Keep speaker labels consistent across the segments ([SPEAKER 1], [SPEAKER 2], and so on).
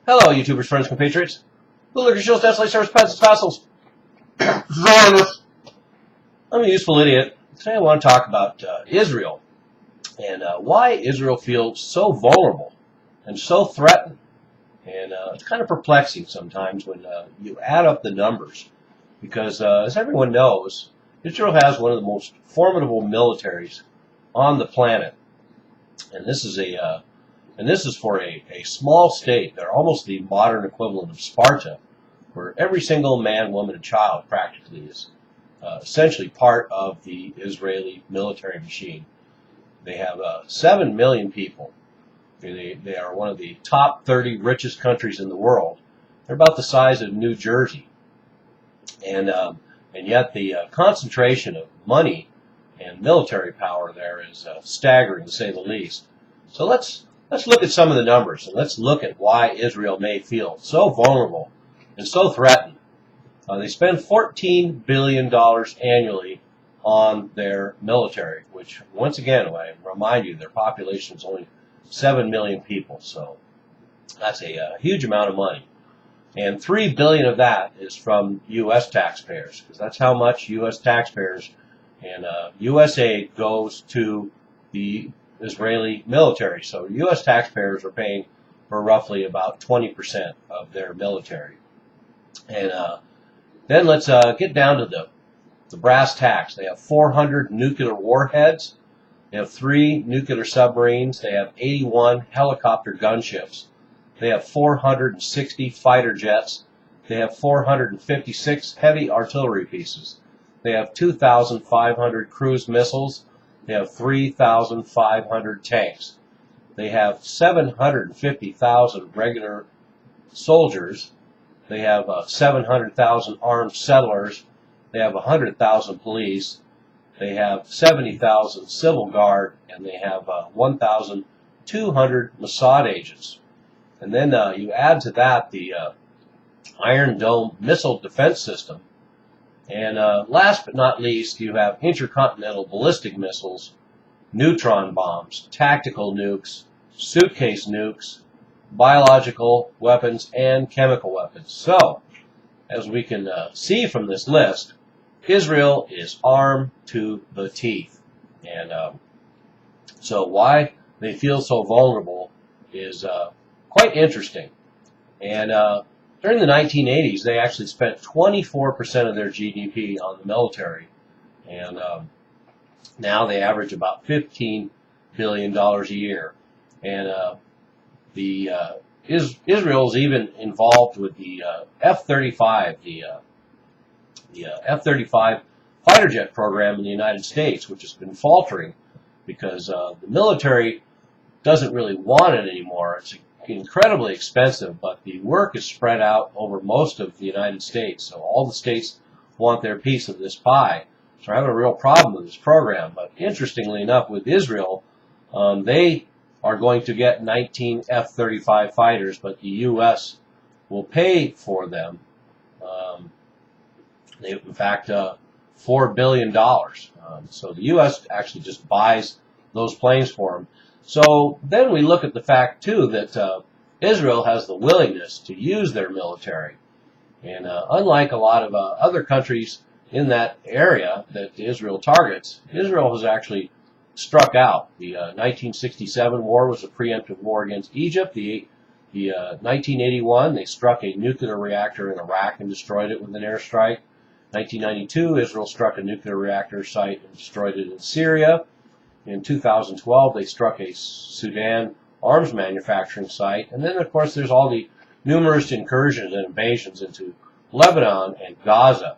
[SPEAKER 1] Hello, YouTubers, friends, compatriots. Bootlickers, shills, desolate, service, pets, and fossils. Zionists. I'm a useful idiot. Today I want to talk about Israel and why Israel feels so vulnerable and so threatened. And it's kind of perplexing sometimes when you add up the numbers. Because as everyone knows, Israel has one of the most formidable militaries on the planet. And this is for a small state. They're almost the modern equivalent of Sparta, where every single man, woman, and child practically is essentially part of the Israeli military machine. They have 7 million people. They are one of the top 30 richest countries in the world. They're about the size of New Jersey. And yet the concentration of money and military power there is staggering, to say the least. So let's look at some of the numbers, and let's look at why Israel may feel so vulnerable and so threatened. They spend $14 billion annually on their military, which, once again, I remind you, their population is only 7 million people, so that's a huge amount of money. And $3 billion of that is from U.S. taxpayers, because that's how much U.S. taxpayers and U.S. aid goes to the Israeli military. So U.S. taxpayers are paying for roughly about 20% of their military. And then let's get down to the brass tacks. They have 400 nuclear warheads. They have 3 nuclear submarines. They have 81 helicopter gunships. They have 460 fighter jets. They have 456 heavy artillery pieces. They have 2,500 cruise missiles. They have 3,500 tanks. They have 750,000 regular soldiers. They have 700,000 armed settlers. They have 100,000 police. They have 70,000 civil guard, and they have 1,200 Mossad agents. And then you add to that the Iron Dome missile defense system. And last but not least, you have intercontinental ballistic missiles, neutron bombs, tactical nukes, suitcase nukes, biological weapons, and chemical weapons. So, as we can see from this list, Israel is armed to the teeth. And so why they feel so vulnerable is quite interesting. And during the 1980s, they actually spent 24% of their GDP on the military. And now they average about $15 billion a year. And Israel is even involved with the F-35, the F-35 fighter jet program in the United States, which has been faltering because the military doesn't really want it anymore. It's incredibly expensive, but the work is spread out over most of the United States, so all the states want their piece of this pie. So we're having a real problem with this program. But interestingly enough, with Israel, they are going to get 19 F-35 fighters, but the U.S. will pay for them. In fact, $4 billion. So the U.S. actually just buys those planes for them. So then we look at the fact, too, that Israel has the willingness to use their military. And unlike a lot of other countries in that area that Israel targets, Israel has actually struck out. The 1967 war was a preemptive war against Egypt. The 1981, they struck a nuclear reactor in Iraq and destroyed it with an airstrike. 1992, Israel struck a nuclear reactor site and destroyed it in Syria. In 2012, they struck a Sudan arms manufacturing site. And then, of course, there's all the numerous incursions and invasions into Lebanon and Gaza.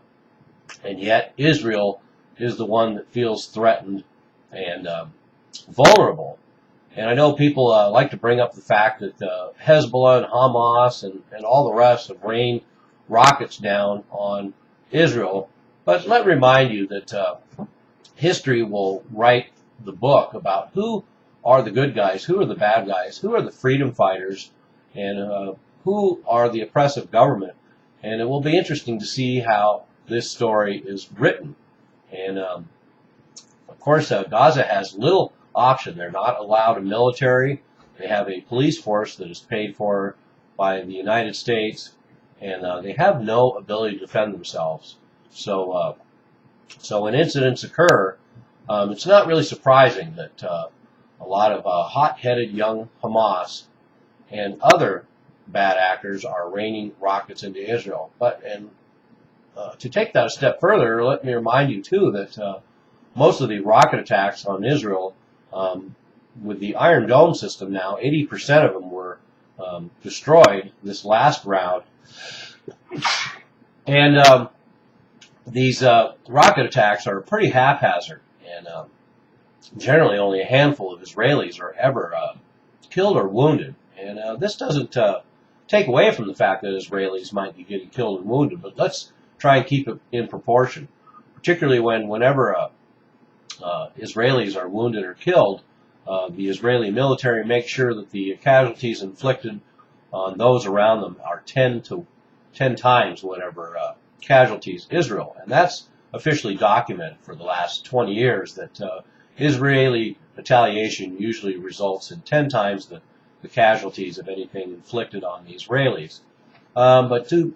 [SPEAKER 1] And yet, Israel is the one that feels threatened and vulnerable. And I know people like to bring up the fact that Hezbollah and Hamas and all the rest have rained rockets down on Israel. But let me remind you that history will write the book about who are the good guys, who are the bad guys, who are the freedom fighters, and who are the oppressive government. And it will be interesting to see how this story is written. And of course, Gaza has little option. They're not allowed a military. They have a police force that is paid for by the United States, and they have no ability to defend themselves. So when incidents occur, it's not really surprising that a lot of hot-headed young Hamas and other bad actors are raining rockets into Israel. To take that a step further, let me remind you too that most of the rocket attacks on Israel, with the Iron Dome system now, 80% of them were destroyed this last round. And these rocket attacks are pretty haphazard, and generally only a handful of Israelis are ever killed or wounded. And this doesn't take away from the fact that Israelis might be getting killed and wounded, but let's try and keep it in proportion, particularly whenever Israelis are wounded or killed. The Israeli military makes sure that the casualties inflicted on those around them are 10 times whatever casualties Israel. And that's officially documented for the last 20 years, that Israeli retaliation usually results in 10 times the casualties of anything inflicted on the Israelis. But to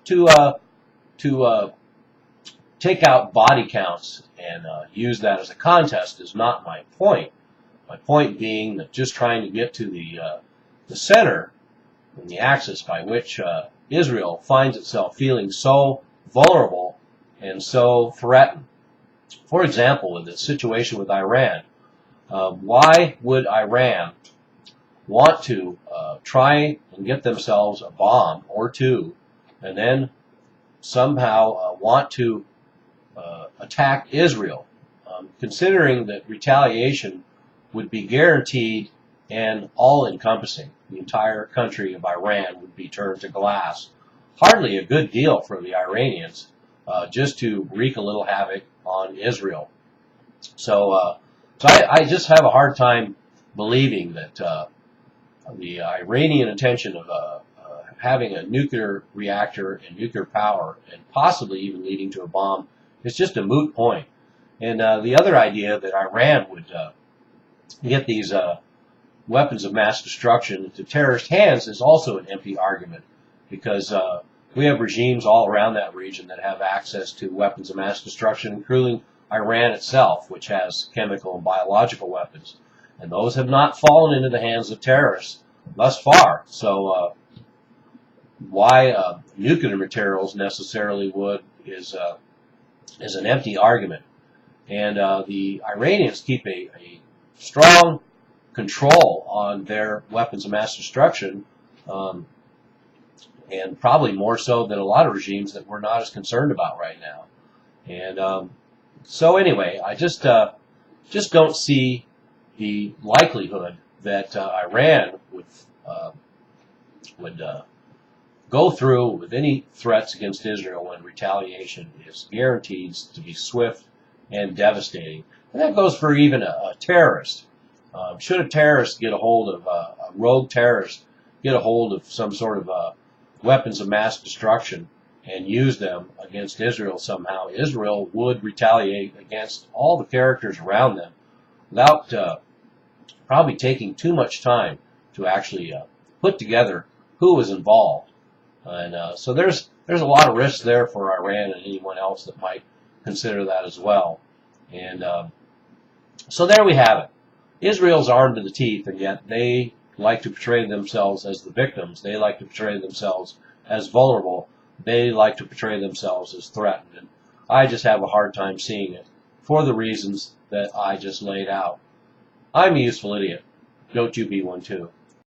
[SPEAKER 1] take out body counts and use that as a contest is not my point. My point being that just trying to get to the center and the axis by which Israel finds itself feeling so vulnerable and so threatened. For example, in the situation with Iran, why would Iran want to try and get themselves a bomb or two, and then somehow want to attack Israel, considering that retaliation would be guaranteed and all-encompassing? The entire country of Iran would be turned to glass. Hardly a good deal for the Iranians, just to wreak a little havoc on Israel. So I just have a hard time believing that the Iranian intention of having a nuclear reactor and nuclear power, and possibly even leading to a bomb, is just a moot point. And the other idea that Iran would get these weapons of mass destruction into terrorist hands is also an empty argument, because we have regimes all around that region that have access to weapons of mass destruction, including Iran itself, which has chemical and biological weapons. And those have not fallen into the hands of terrorists thus far. So why nuclear materials necessarily would is an empty argument. And the Iranians keep a strong control on their weapons of mass destruction, and probably more so than a lot of regimes that we're not as concerned about right now. And so anyway, I just don't see the likelihood that Iran would go through with any threats against Israel when retaliation is guaranteed to be swift and devastating. And that goes for even a terrorist. Should a terrorist get a hold of a rogue terrorist, get a hold of some sort of weapons of mass destruction and use them against Israel somehow, Israel would retaliate against all the characters around them without probably taking too much time to actually put together who was involved. And so there's a lot of risks there for Iran and anyone else that might consider that as well. And so there we have it. Israel's armed to the teeth, and yet they like to portray themselves as the victims. They like to portray themselves as vulnerable. They like to portray themselves as threatened. And I just have a hard time seeing it for the reasons that I just laid out. I'm a useful idiot. Don't you be one too.